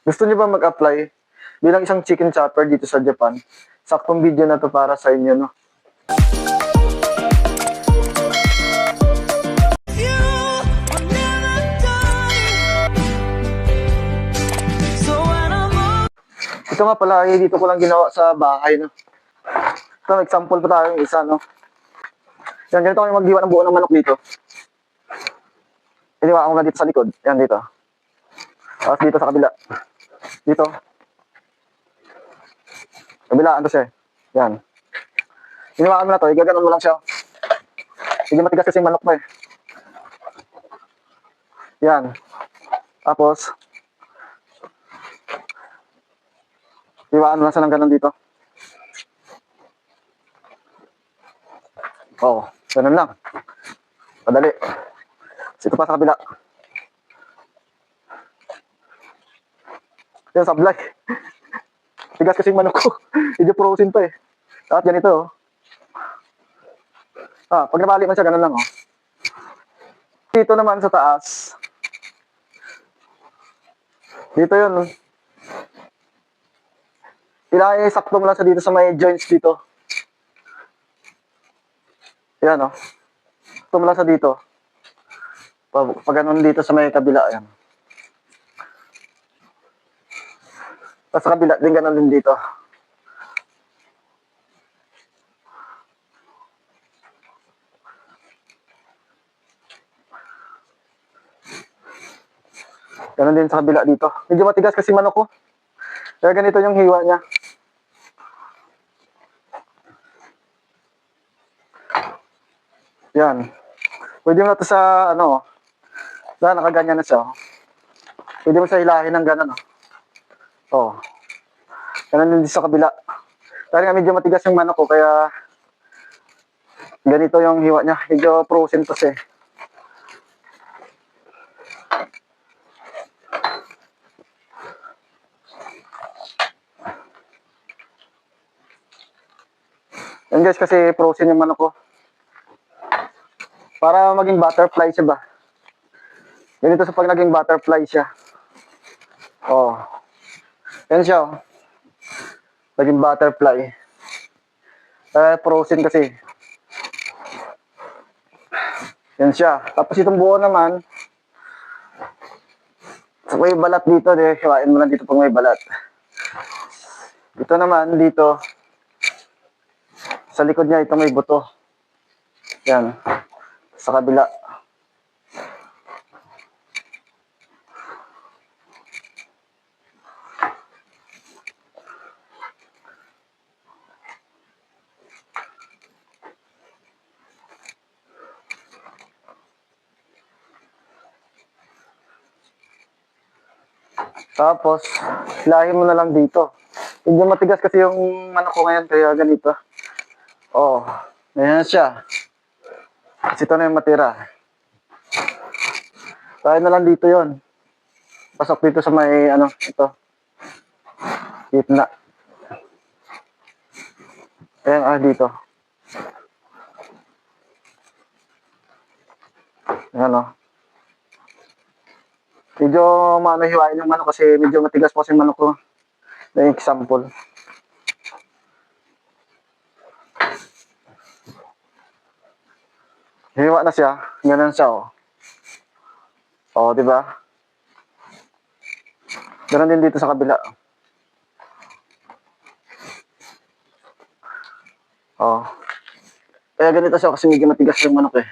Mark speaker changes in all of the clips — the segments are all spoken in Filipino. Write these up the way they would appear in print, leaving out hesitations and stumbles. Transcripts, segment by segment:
Speaker 1: Gusto niyo ba mag-apply bilang isang chicken chopper dito sa Japan? Saktong video na to para sa inyo, no? Ito nga pala, dito ko lang ginawa sa bahay, no? Ito, example pa tayo yung isa, no? Yan, ganito kami magdiwa ng buo ng manok dito. Iniwa ko nga dito sa likod. Yan, dito. Tapos dito sa kabila. Dito. Kabilaan to siya. Yan. Iniwakan mo na to, igaganon mo lang siya. Hindi matigas kasi yung manok mo eh. Yan. Tapos, iwaan mo lang siya ng ganon dito. Oo, ganon lang. Padali. Sito pa sa kabila. Yan, sablay. Tigas kasi yung manok ko. Hindi frozen pa eh. Dapat ganito oh. Pag nabali man siya, ganun lang oh. Dito naman sa taas. Dito yun. Ilagay sakto mo lang sa dito sa may joints dito. Yan oh. Sakto mo lang sa dito. Pag ganun dito sa may kabila. Yan. Tapos sa kabila din ganun din dito. Ganun din sa kabila dito. Medyo matigas kasi manok ko. Kaya ganito yung hiwa niya. Yan. Pwede mo na ito sa ano. Nakaganyan na siya. Pwede mo siya hilahin ng ganun. Oh. Ganun din sa kabila. Dahil nga medyo matigas yung manok ko. Kaya ganito yung hiwa niya. Medyo frozen to siya. Yan guys, kasi frozen yung manok ko. Para maging butterfly siya ba? Ganito sa pag naging butterfly siya. Oh. Yan siya oh. Naging butterfly. Frozen kasi. Yan siya. Tapos itong buo naman, sa may balat dito, hiwain mo lang dito pag may balat. Ito naman, dito, sa likod niya, ito may buto. Yan. Sa kabila. Tapos, hilahin mo na lang dito. Medyo matigas kasi yung manok ko ngayon, kaya ganito. Oh, ayan siya. Kasi ito na yung matira. Tayo na lang dito yon. Pasok dito sa may, ito. Gitna. Ayan, dito. Ayan, oh. Medyo hiwain yung manok kasi medyo matigas po kasi yung manok ko. Na example. Hiwa na siya. Ganun siya, oh. Oh, di ba? Ganun din dito sa kabila. Oh. Kaya ganito siya kasi medyo matigas yung manok eh.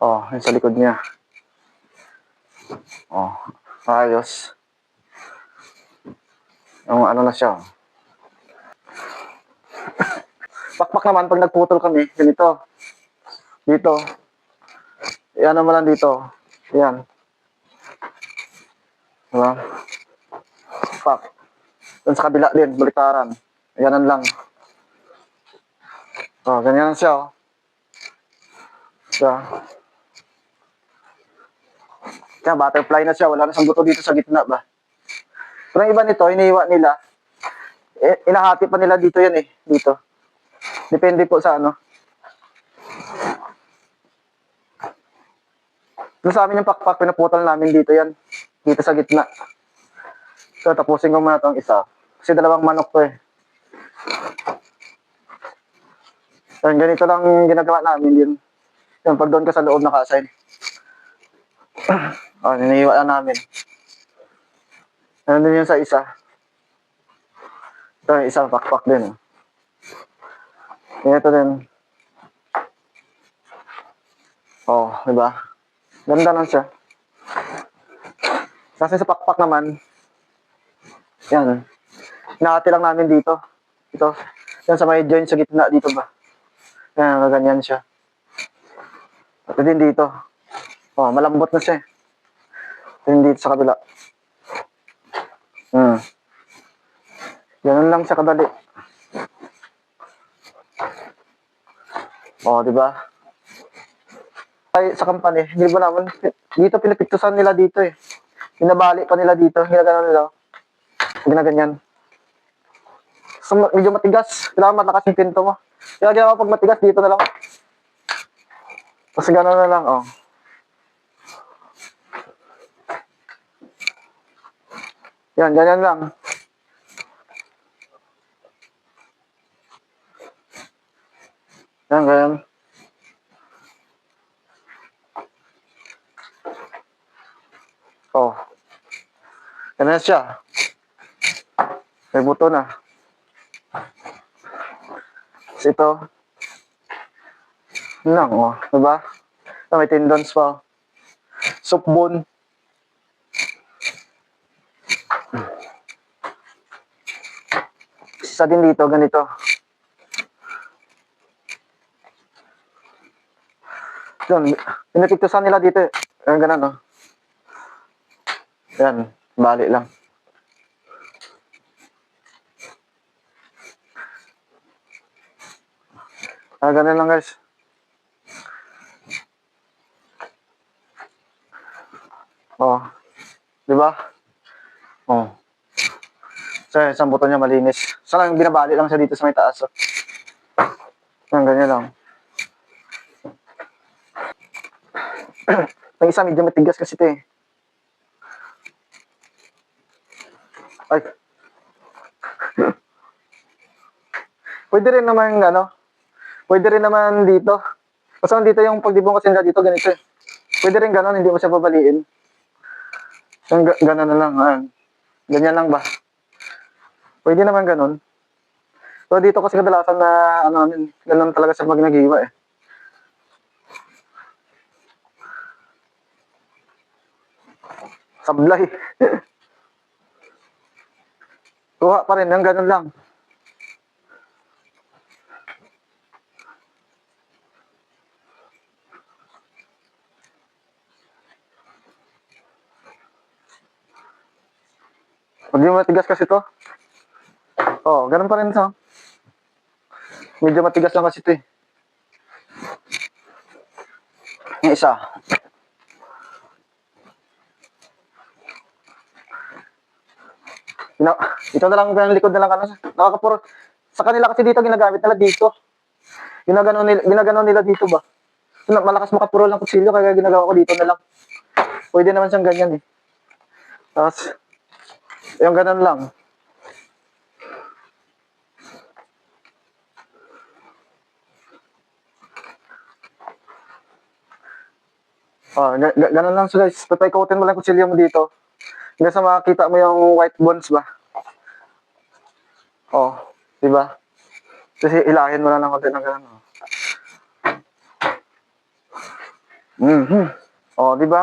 Speaker 1: Oh, yun sa likod niya. Oh, ayos. Yung na siya. Pakpak naman pag nagputol kami, ganito. Dito. Yan naman lang dito. Yan. Diba? Pak. Doon sa kabila din, baliktaran. Yanan lang. Oh, ganyan siya, oh. Siya. Kaya butterfly na siya. Wala na siyang buto dito sa gitna ba? Pero yung iba nito, iniiwa nila. Inahati pa nila dito yan eh. Dito. Depende po sa ano. Doon sa amin yung pakpak, pinaputol namin dito yan. Dito sa gitna. So, tapusin ko muna itong isa. Kasi dalawang manok to eh. Yan, ganito lang ginagawa namin yun. Yan, pag doon ka sa loob naka-assign. Niniiwa na namin. Ano din yun sa isa. Ito, isang pakpak din. Ito din. Diba? Ganda lang siya. Kasi sa pakpak naman, yan. Nakati lang namin dito. Ito. Yan sa may joint sa gitna dito ba. Yan, ganyan siya. Ito din dito. Malambot na siya. Ito din dito sa kabila. Ganun lang siya kadali. Diba? Ay, sa company, hindi ba naman, dito pinipiktusan nila dito eh. Binabali pa nila dito, ginagano nila. Ginaganyan. So, medyo matigas. Kailangan malakas yung pinto mo. Kaya ginawa pag matigas, dito na lang. Tapos gano'n na lang, Yan, ganyan lang. Yan, ganyan. Ganyan siya. May buto na. Tapos ito. Lang, diba? May tendons pa. Soup bone. Isa din dito, ganito. Yun, pinipiktusan nila dito. Yan, ganun, Yan, bali lang. Ganun lang, guys. Diba? So, isang buto niya malinis. So, lang binabali lang siya dito sa may taas. Yan, ganyan lang. Yung isa medyo matigas kasi ito eh. Ay. Pwede rin naman pwede rin naman dito. Kasi dito yung pagdibong kasi nila dito ganito eh. Pwede rin ganon, hindi mo siya babaliin. Yung ganon na lang. Ganyan lang ba? Pwede naman ganon. So dito kasi kadalasan na ganon talaga sa pag nag-iwa eh. Sablay. Kuha pa rin, yung ganon lang. Pag yung matigas kasi to. Ganun pa rin sa. Medyo matigas lang kasi ito eh. Yung isa. Ito na lang yung likod na lang nakakapuro. Sa kanila kasi dito ginagamit nila dito. Ginagano nila dito ba? Malakas makapuro lang kutsilyo kaya ginagawa ko dito na lang. Pwede naman siyang ganyan eh. Tapos yung ganun lang. Ganun lang so guys. Papaikotin mo lang kutsilyo mo dito. Hanggang sa makakita mo yung white bones ba? Diba? Kasi ilahin mo lang ng konti ng ganun. Diba?